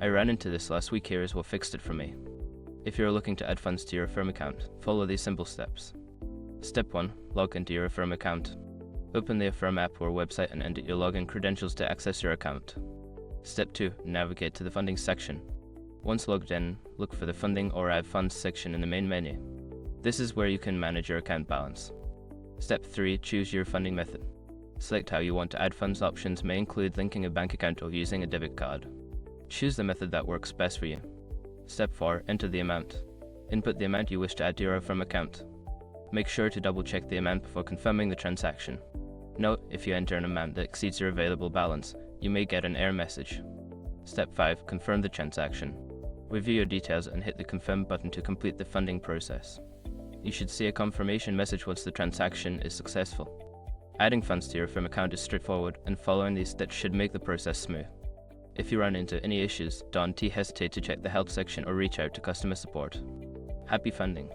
I ran into this last week. Here is what fixed it for me. If you're looking to add funds to your Affirm account, follow these simple steps. Step 1. Log into your Affirm account. Open the Affirm app or website and enter your login credentials to access your account. Step 2. Navigate to the funding section. Once logged in, look for the funding or add funds section in the main menu. This is where you can manage your account balance. Step 3. Choose your funding method. Select how you want to add funds. Options may include linking a bank account or using a debit card. Choose the method that works best for you. Step 4. Enter the amount. Input the amount you wish to add to your Affirm account. Make sure to double check the amount before confirming the transaction. Note, if you enter an amount that exceeds your available balance, you may get an error message. Step 5. Confirm the transaction. Review your details and hit the confirm button to complete the funding process. You should see a confirmation message once the transaction is successful. Adding funds to your Affirm account is straightforward, and following these steps should make the process smooth. If you run into any issues, don't hesitate to check the help section or reach out to customer support. Happy funding!